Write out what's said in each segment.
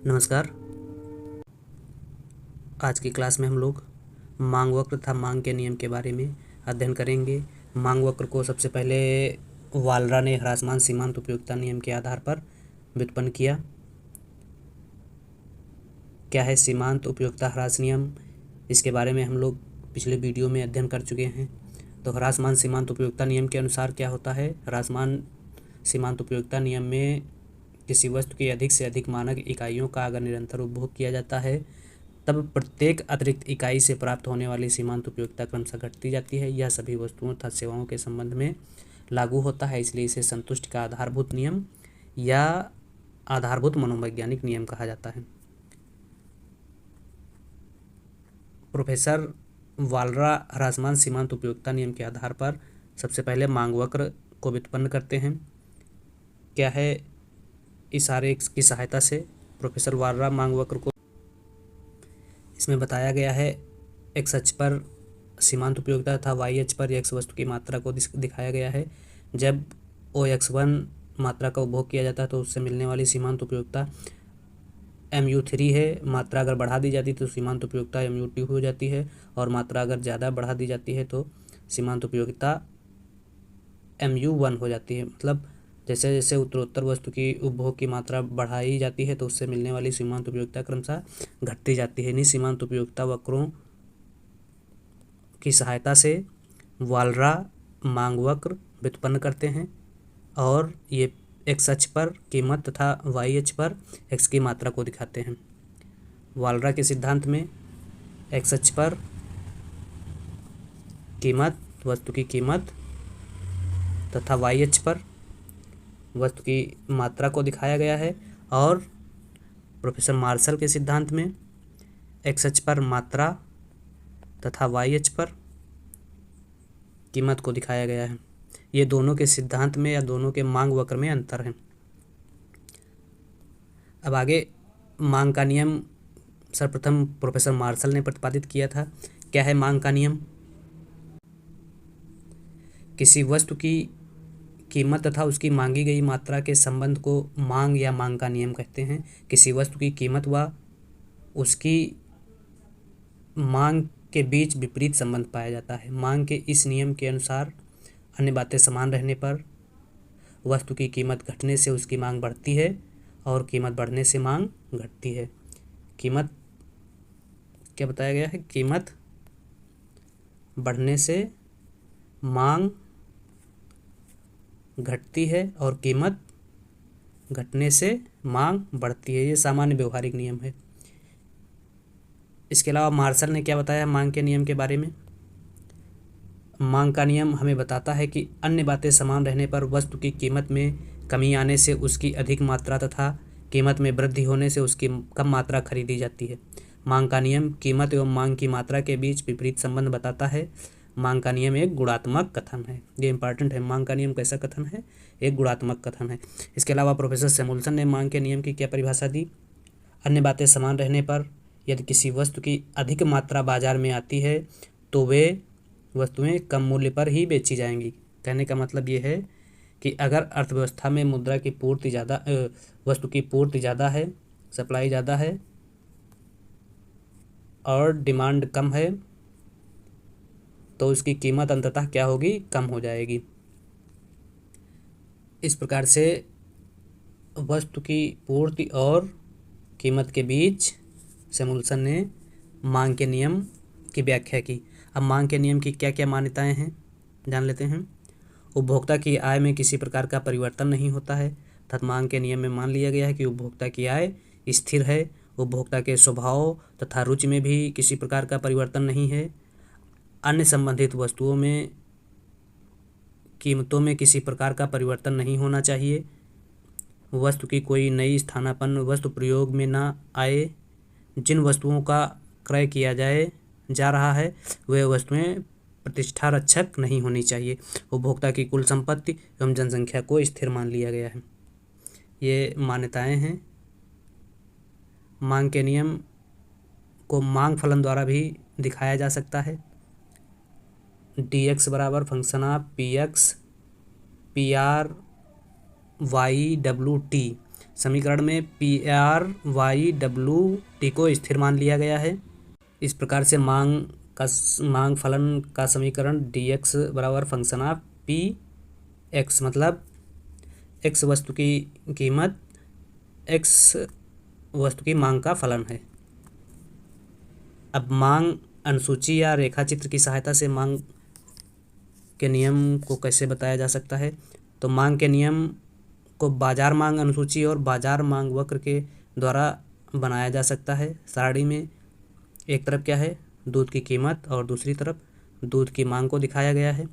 नमस्कार। आज की क्लास में हम लोग मांग वक्र तथा मांग के नियम के बारे में अध्ययन करेंगे। मांग वक्र को सबसे पहले वालरा ने ह्रासमान सीमांत उपयोगिता नियम के आधार पर व्युत्पन्न किया। क्या है सीमांत उपयोगिता ह्रास नियम, इसके बारे में हम लोग पिछले वीडियो में अध्ययन कर चुके हैं। तो ह्रासमान सीमांत उपयोगिता नियम के अनुसार क्या होता है, ह्रासमान सीमांत उपयोगिता नियम में किसी वस्तु की अधिक से अधिक मानक इकाइयों का अगर निरंतर उपभोग किया जाता है तब प्रत्येक अतिरिक्त इकाई से प्राप्त होने वाली सीमांत उपयोगिता क्रमशः घटती जाती है। यह सभी वस्तुओं तथा सेवाओं के संबंध में लागू होता है, इसलिए इसे संतुष्टि का आधारभूत नियम या आधारभूत मनोवैज्ञानिक नियम कहा जाता है। प्रोफेसर वालरा ह्रासमान सीमांत उपयोगिता नियम के आधार पर सबसे पहले मांग वक्र को व्युत्पन्न करते हैं। क्या है, इस आरेख की सहायता से प्रोफेसर वालरा मांग वक्र को इसमें बताया गया है। एक्स अक्ष पर सीमांत उपयोगिता तथा वाई अक्ष पर एक्स वस्तु की मात्रा को दिखाया गया है। जब OX1 मात्रा का उपभोग किया जाता है तो उससे मिलने वाली सीमांत उपयोगिता MU3 है। मात्रा अगर बढ़ा दी जाती है तो सीमांत उपयोगिता MU2 हो जाती है, और मात्रा अगर ज़्यादा बढ़ा दी जाती है तो सीमांत उपयोगिता MU1 हो जाती है। मतलब जैसे जैसे उत्तरोत्तर वस्तु की उपभोग की मात्रा बढ़ाई जाती है तो उससे मिलने वाली सीमांत उपयोगिता क्रमशः घटती जाती है। इन्हीं सीमांत उपयोगिता वक्रों की सहायता से वालरा मांग वक्र व्युत्पन्न करते हैं, और ये एक्स अक्ष पर कीमत तथा वाई अक्ष पर एक्स की मात्रा को दिखाते हैं। वालरा के सिद्धांत में एक्स अक्ष पर कीमत, वस्तु की कीमत तथा वाई अक्ष पर वस्तु की मात्रा को दिखाया गया है, और प्रोफेसर मार्शल के सिद्धांत में एक्स अक्ष पर मात्रा तथा वाई अक्ष पर कीमत को दिखाया गया है। ये दोनों के सिद्धांत में या दोनों के मांग वक्र में अंतर है। अब आगे मांग का नियम सर्वप्रथम प्रोफेसर मार्शल ने प्रतिपादित किया था। क्या है मांग का नियम? किसी वस्तु की कीमत तथा उसकी मांगी गई मात्रा के संबंध को मांग या मांग का नियम कहते हैं। किसी वस्तु की कीमत व उसकी मांग के बीच विपरीत संबंध पाया जाता है। मांग के इस नियम के अनुसार अन्य बातें समान रहने पर वस्तु की कीमत घटने से उसकी मांग बढ़ती है, और कीमत बढ़ने से मांग घटती है। कीमत क्या बताया गया है? कीमत बढ़ने से मांग घटती है और कीमत घटने से मांग बढ़ती है। ये सामान्य व्यवहारिक नियम है। इसके अलावा मार्शल ने क्या बताया मांग के नियम के बारे में? मांग का नियम हमें बताता है कि अन्य बातें समान रहने पर वस्तु की कीमत में कमी आने से उसकी अधिक मात्रा तथा कीमत में वृद्धि होने से उसकी कम मात्रा खरीदी जाती है। मांग का नियम कीमत एवं मांग की मात्रा के बीच विपरीत संबंध बताता है। मांग का नियम एक गुणात्मक कथन है। ये इंपॉर्टेंट है। मांग का नियम कैसा कथन है? एक गुणात्मक कथन है। इसके अलावा प्रोफेसर सैमुअल्सन ने मांग के नियम की क्या परिभाषा दी? अन्य बातें समान रहने पर यदि किसी वस्तु की अधिक मात्रा बाजार में आती है तो वे वस्तुएं कम मूल्य पर ही बेची जाएंगी। कहने का मतलब ये है कि अगर अर्थव्यवस्था में मुद्रा की पूर्ति ज़्यादा, वस्तु की पूर्ति ज़्यादा है, सप्लाई ज़्यादा है और डिमांड कम है, तो उसकी कीमत अंततः क्या होगी? कम हो जाएगी। इस प्रकार से वस्तु की पूर्ति और कीमत के बीच सैमुअल्सन ने मांग के नियम की व्याख्या की। अब मांग के नियम की क्या क्या मान्यताएं हैं, जान लेते हैं। उपभोक्ता की आय में किसी प्रकार का परिवर्तन नहीं होता है, अर्थात मांग के नियम में मान लिया गया है कि उपभोक्ता की आय स्थिर है। उपभोक्ता के स्वभाव तथा रुचि में भी किसी प्रकार का परिवर्तन नहीं है। अन्य संबंधित वस्तुओं में कीमतों में किसी प्रकार का परिवर्तन नहीं होना चाहिए। वस्तु की कोई नई स्थानापन्न वस्तु प्रयोग में ना आए। जिन वस्तुओं का क्रय किया जा रहा है वे वस्तुएं प्रतिष्ठा रक्षक नहीं होनी चाहिए। उपभोक्ता की कुल संपत्ति एवं जनसंख्या को स्थिर मान लिया गया है। ये मान्यताएं हैं। मांग के नियम को मांग फलन द्वारा भी दिखाया जा सकता है। dx बराबर function of px PR YWT समीकरण में PRYWT को स्थिर मान लिया गया है। इस प्रकार से मांग फलन का समीकरण dx बराबर फंक्शन ऑफ PX, मतलब x वस्तु की कीमत x वस्तु की मांग का फलन है। अब मांग अनुसूची या रेखा चित्र की सहायता से मांग के नियम को कैसे बताया जा सकता है? तो मांग के नियम को बाजार मांग अनुसूची और बाजार मांग वक्र के द्वारा बनाया जा सकता है। सारणी में एक तरफ क्या है, दूध की कीमत, और दूसरी तरफ दूध की मांग को दिखाया गया है।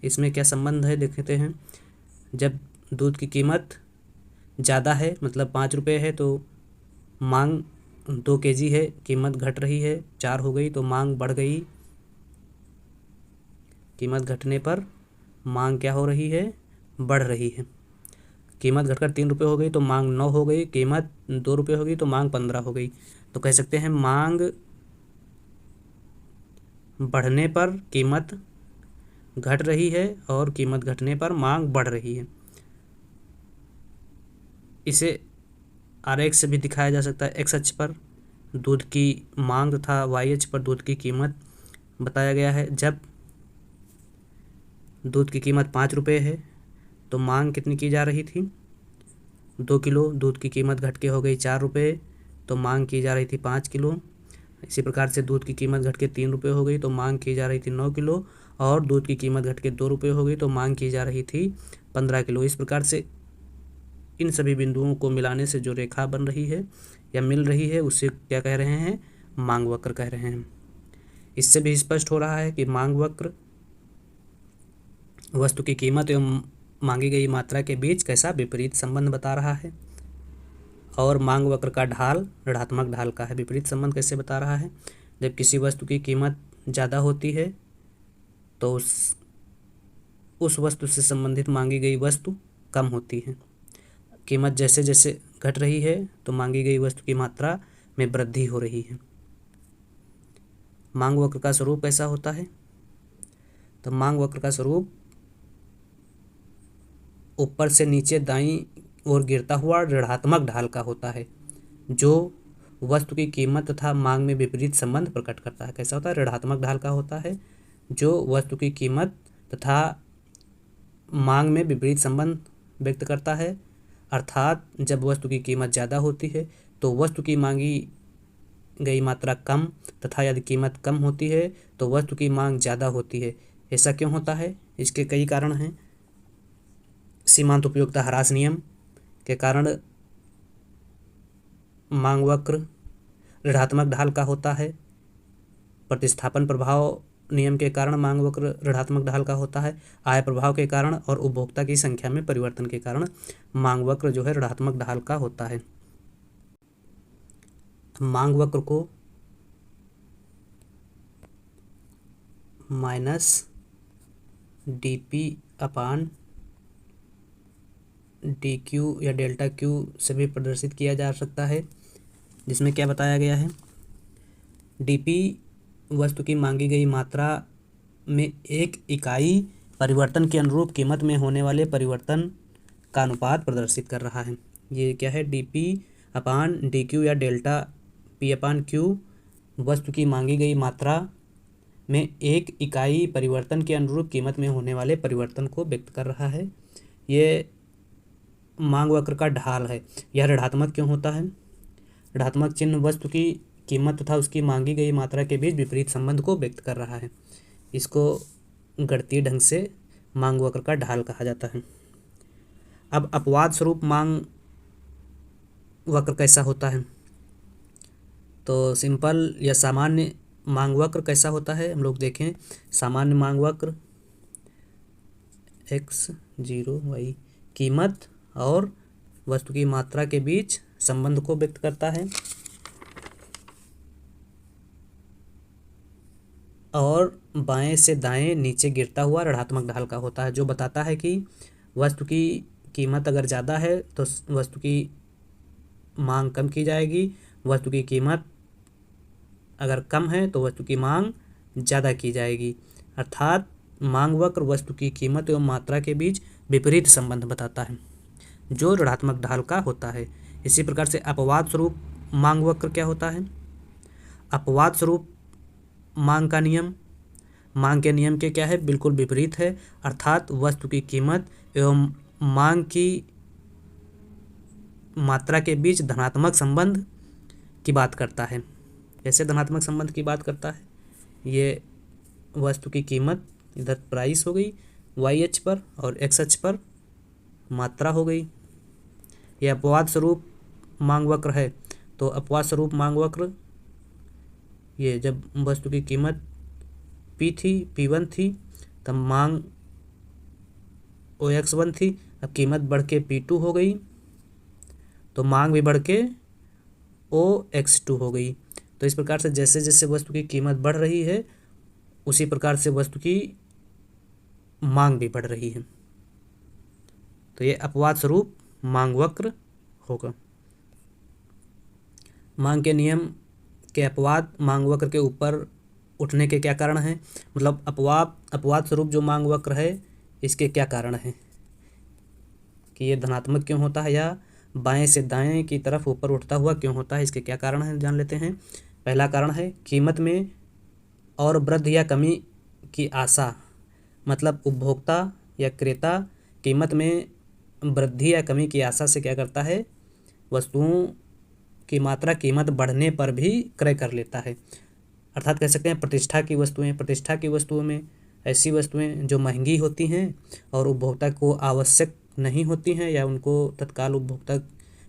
इसमें क्या संबंध है देखते हैं। जब दूध की कीमत ज़्यादा है, मतलब 5 रुपये है, तो मांग 2 kg है, कीमत घट रही है, 4 हो गई तो मांग बढ़ गई। कीमत घटने पर मांग क्या हो रही है, बढ़ रही है। कीमत घटकर 3 रुपये हो गई तो मांग 9 हो गई, कीमत 2 रुपये हो गई तो मांग 15 हो गई। तो कह सकते हैं मांग बढ़ने पर कीमत घट रही है और कीमत घटने पर मांग बढ़ रही है। इसे आरेख से भी दिखाया जा सकता है। एक्स अक्ष पर दूध की मांग तथा वाई अक्ष पर दूध की कीमत बताया गया है। जब दूध की कीमत 5 रुपये है तो मांग कितनी की जा रही थी, 2 किलो। दूध की कीमत घट के हो गई 4 रुपये तो मांग की जा रही थी 5 किलो। इसी प्रकार से दूध की कीमत घट के 3 रुपये हो गई तो मांग की जा रही थी 9 किलो, और दूध की कीमत घट के 2 रुपये हो गई तो मांग की जा रही थी 15 किलो। इस प्रकार से इन सभी बिंदुओं को मिलाने से जो रेखा बन रही है या मिल रही है उसे क्या कह रहे हैं, मांग वक्र कह रहे हैं। इससे भी स्पष्ट हो रहा है कि मांग वक्र वस्तु की कीमत एवं मांगी गई मात्रा के बीच कैसा विपरीत संबंध बता रहा है। और मांग वक्र का ढाल ऋणात्मक ढाल का है। विपरीत संबंध कैसे बता रहा है, जब किसी वस्तु की कीमत ज़्यादा होती है तो उस वस्तु से संबंधित मांगी गई वस्तु कम होती है। कीमत जैसे जैसे घट रही है तो मांगी गई वस्तु की मात्रा में वृद्धि हो रही है। मांग वक्र का स्वरूप कैसा होता है, तो मांग वक्र का स्वरूप ऊपर से नीचे दाईं ओर गिरता हुआ ऋणात्मक ढाल का होता है, जो वस्तु की कीमत तथा मांग में विपरीत संबंध प्रकट करता है। कैसा होता है, ऋणात्मक ढाल का होता है, जो वस्तु की कीमत तथा मांग में विपरीत संबंध व्यक्त करता है। अर्थात जब वस्तु की कीमत ज़्यादा होती है तो वस्तु की मांगी गई मात्रा कम, तथा यदि कीमत कम होती है तो वस्तु की मांग ज़्यादा होती है। ऐसा क्यों होता है, इसके कई कारण हैं। सीमांत उपयोगिता ह्रास नियम के कारण मांग वक्र ऋणात्मक ढाल का होता है। प्रतिस्थापन प्रभाव नियम के कारण मांग वक्र ऋणात्मक ढाल का होता है। आय प्रभाव के कारण और उपभोक्ता की संख्या में परिवर्तन के कारण मांग वक्र जो है ऋणात्मक ढाल का होता है। मांग वक्र को -dp/dq या डेल्टा क्यू से भी प्रदर्शित किया जा सकता है, जिसमें क्या बताया गया है, dp वस्तु की मांगी गई मात्रा में एक इकाई परिवर्तन के अनुरूप कीमत में होने वाले परिवर्तन का अनुपात प्रदर्शित कर रहा है। ये क्या है, dp/dq या डेल्टा p/q वस्तु की मांगी गई मात्रा में एक इकाई परिवर्तन के अनुरूप कीमत में होने वाले परिवर्तन को व्यक्त कर रहा है। ये मांग वक्र का ढाल है। यह ऋणात्मक क्यों होता है, ऋणात्मक चिन्ह वस्तु की कीमत तथा उसकी मांगी गई मात्रा के बीच विपरीत संबंध को व्यक्त कर रहा है। इसको गणितीय ढंग से मांग वक्र का ढाल कहा जाता है। अब अपवाद स्वरूप मांग वक्र कैसा होता है, तो सिंपल या सामान्य मांग वक्र कैसा होता है हम लोग देखें। सामान्य मांग वक्र x0y कीमत और वस्तु की मात्रा के बीच संबंध को व्यक्त करता है, और बाएं से दाएं नीचे गिरता हुआ ऋणात्मक ढाल का होता है, जो बताता है कि वस्तु की कीमत अगर ज़्यादा है तो वस्तु की मांग कम की जाएगी, वस्तु की कीमत अगर कम है तो वस्तु की मांग ज़्यादा की जाएगी। अर्थात मांग वक्र वस्तु की कीमत एवं मात्रा के बीच विपरीत संबंध बताता है। जो ऋणात्मक ढाल का होता है। इसी प्रकार से अपवाद स्वरूप मांग वक्र क्या होता है? अपवाद स्वरूप मांग का नियम मांग के नियम के क्या है? बिल्कुल विपरीत है, अर्थात वस्तु की कीमत एवं मांग की मात्रा के बीच धनात्मक संबंध की बात करता है। कैसे धनात्मक संबंध की बात करता है? ये वस्तु की कीमत इधर प्राइस हो गई वाई अक्ष पर और एक्स अक्ष पर मात्रा हो गई। यह अपवाद स्वरूप मांग वक्र है। तो अपवाद स्वरूप मांग वक्र, ये जब वस्तु की कीमत P1 थी तब मांग OX1 थी, अब कीमत बढ़ के P2 हो गई तो मांग भी बढ़ के OX2 हो गई। तो इस प्रकार से जैसे जैसे वस्तु की कीमत बढ़ रही है उसी प्रकार से वस्तु की मांग भी बढ़ रही है। तो ये अपवाद स्वरूप मांग वक्र होगा। मांग के नियम के अपवाद मांग वक्र के ऊपर उठने के क्या कारण हैं? मतलब अपवाद स्वरूप जो मांग वक्र है इसके क्या कारण हैं कि ये धनात्मक क्यों होता है या बाएं से दाएं की तरफ ऊपर उठता हुआ क्यों होता है, इसके क्या कारण हैं जान लेते हैं। पहला कारण है कीमत में और वृद्धि या कमी की आशा, मतलब उपभोक्ता या क्रेता कीमत में वृद्धि या कमी की आशा से क्या करता है? वस्तुओं की मात्रा कीमत बढ़ने पर भी क्रय कर लेता है। अर्थात कह सकते हैं प्रतिष्ठा की वस्तुओं में ऐसी वस्तुएं जो महंगी होती हैं और उपभोक्ता को आवश्यक नहीं होती हैं या उनको तत्काल उपभोक्ता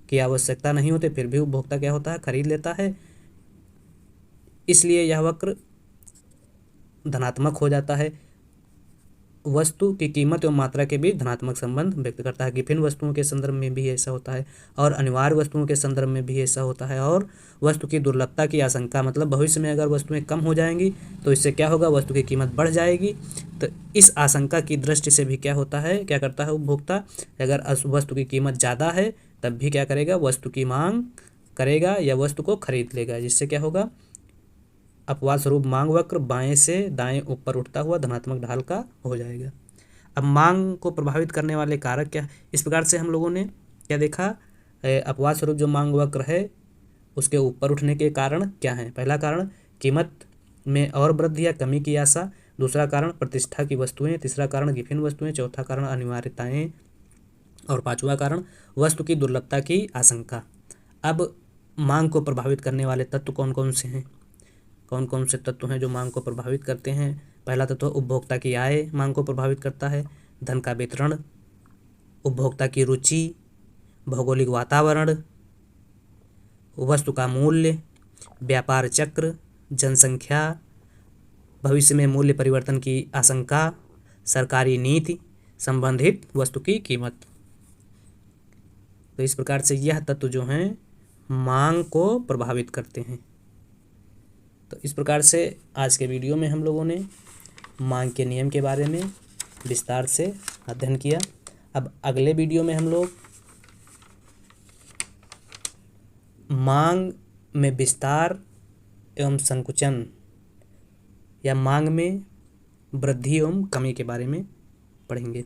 की आवश्यकता नहीं होती, फिर भी उपभोक्ता क्या होता है? खरीद लेता है। इसलिए यह वक्र धनात्मक हो जाता है। वस्तु की कीमत एवं मात्रा के बीच धनात्मक संबंध व्यक्त करता है। गिफिन वस्तुओं के संदर्भ में भी ऐसा होता है और अनिवार्य वस्तुओं के संदर्भ में भी ऐसा होता है। और वस्तु की दुर्लभता की आशंका, मतलब भविष्य में अगर वस्तुएं कम हो जाएंगी तो इससे क्या होगा? वस्तु की कीमत बढ़ जाएगी। तो इस आशंका की दृष्टि से भी क्या होता है, क्या करता है उपभोक्ता? अगर वस्तु की कीमत ज़्यादा है तब भी क्या करेगा? वस्तु की मांग करेगा या वस्तु को खरीद लेगा, जिससे क्या होगा? अपवाद स्वरूप मांग वक्र बाएं से दाएं ऊपर उठता हुआ धनात्मक ढाल का हो जाएगा। अब मांग को प्रभावित करने वाले कारक क्या? इस प्रकार से हम लोगों ने क्या देखा? अपवाद स्वरूप जो मांग वक्र है उसके ऊपर उठने के कारण क्या हैं? पहला कारण कीमत में और वृद्धि या कमी की आशा, दूसरा कारण प्रतिष्ठा की वस्तुएं, तीसरा कारण गिफिन वस्तुएं, चौथा कारण अनिवार्यताएं और पांचवा कारण वस्तु की दुर्लभता की आशंका। अब मांग को प्रभावित करने वाले तत्व कौन कौन से हैं? कौन कौन से तत्व हैं जो मांग को प्रभावित करते हैं? पहला तत्व उपभोक्ता की आय मांग को प्रभावित करता है, धन का वितरण, उपभोक्ता की रुचि, भौगोलिक वातावरण, वस्तु का मूल्य, व्यापार चक्र, जनसंख्या, भविष्य में मूल्य परिवर्तन की आशंका, सरकारी नीति, संबंधित वस्तु की कीमत। तो इस प्रकार से यह तत्व जो हैं मांग को प्रभावित करते हैं। तो इस प्रकार से आज के वीडियो में हम लोगों ने मांग के नियम के बारे में विस्तार से अध्ययन किया। अब अगले वीडियो में हम लोग मांग में विस्तार एवं संकुचन या मांग में वृद्धि एवं कमी के बारे में पढ़ेंगे।